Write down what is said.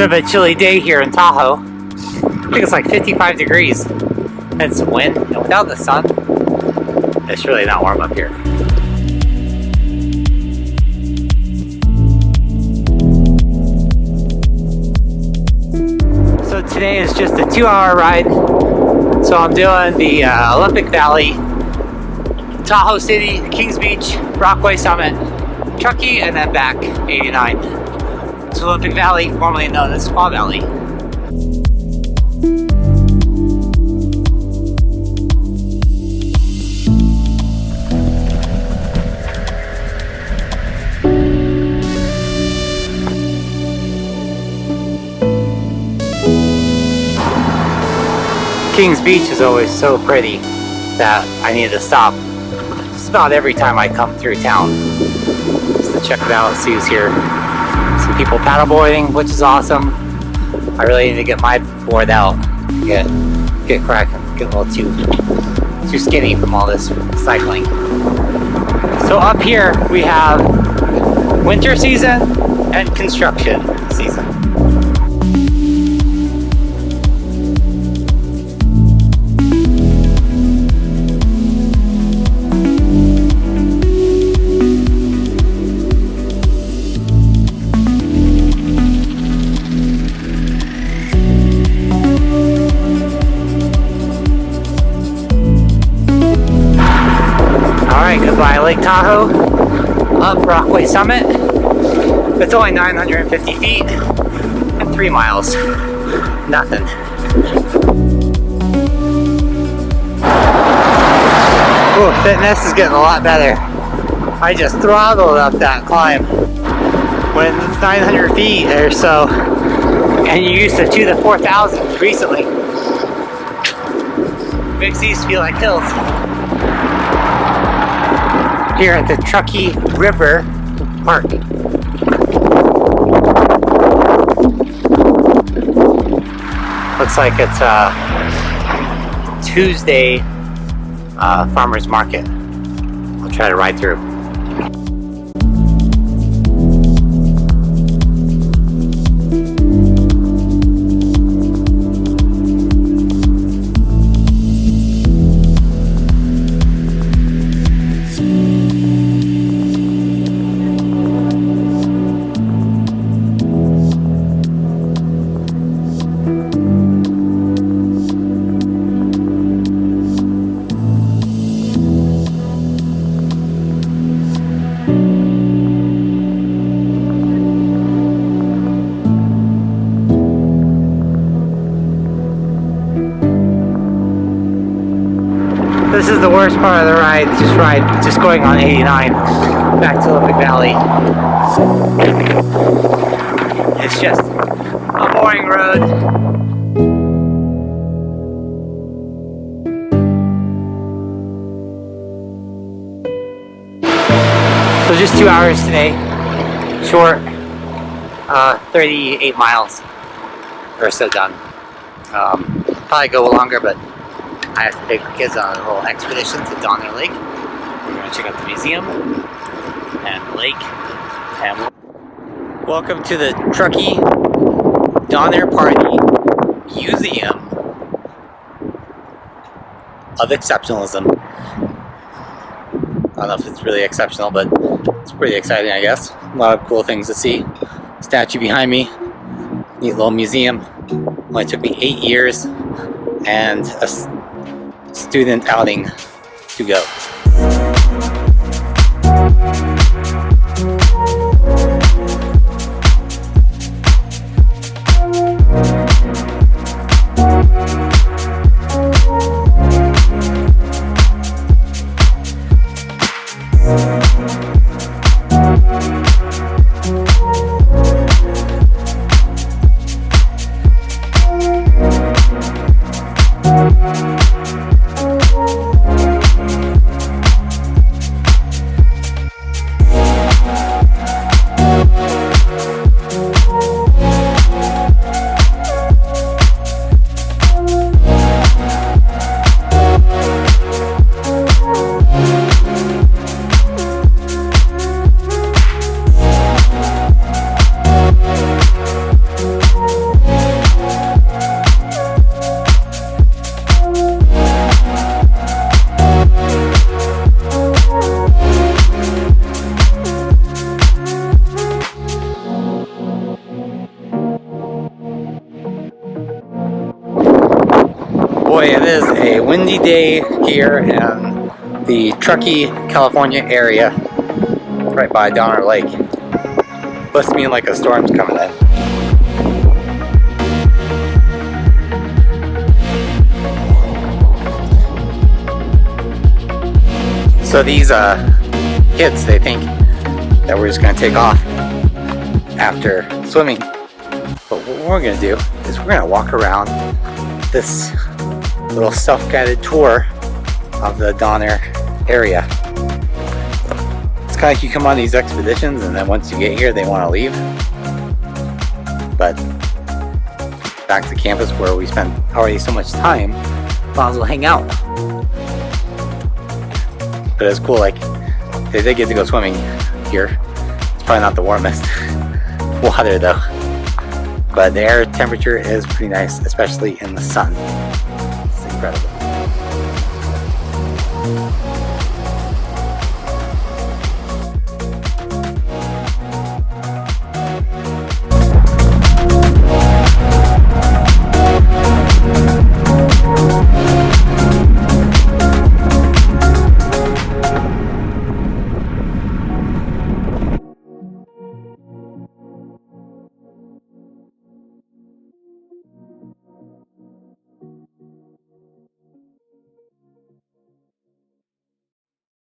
of a chilly day here in Tahoe. I think it's like 55 degrees and some wind, and without the sun, it's really not warm up here. So today is just a 2-hour ride. So I'm doing the Olympic Valley, Tahoe City, Kings Beach, Rockaway Summit, Truckee, and then back 89 to Olympic Valley, formerly known as Squaw Valley. Kings Beach is always so pretty that I need to stop just about every time I come through town just to check it out, see who's here. Some people paddleboarding, which is awesome. I really need to get my board out, get cracking, get a little too skinny from all this cycling. So up here we have winter season and construction season. Goodbye Lake Tahoe, up Rockaway Summit. It's only 950 feet and 3 miles. Nothing. Ooh, fitness is getting a lot better. I just throttled up that climb when it's 900 feet or so, and you used to do the 4,000 recently. Makes these feel like hills. Here at the Truckee River Park. Looks like it's a Tuesday farmer's market. I'll try to ride through. This is the worst part of the ride, just going on 89 back to Olympic Valley. It's just a boring road. So just 2 hours today, short, 38 miles or so done. Probably go longer, but I have to take the kids on a little expedition to Donner Lake. We're going to check out the museum and the lake. And welcome to the Truckee Donner Party Museum of Exceptionalism. I don't know if it's really exceptional, but it's pretty exciting, I guess. A lot of cool things to see. Statue behind me. Neat little museum. Only took me 8 years and a student outing to go. here in the Truckee, California area, right by Donner Lake. Must mean like a storm's coming in. So these kids, they think that we're just gonna take off after swimming. But what we're gonna do is we're gonna walk around this little self-guided tour of the Donner area. It's kind of like you come on these expeditions and then once you get here they want to leave. But back to campus where we spent already so much time, might as well hang out. But it's cool, like they did get to go swimming here. It's probably not the warmest water though, but the air temperature is pretty nice, especially in the sun. It's incredible.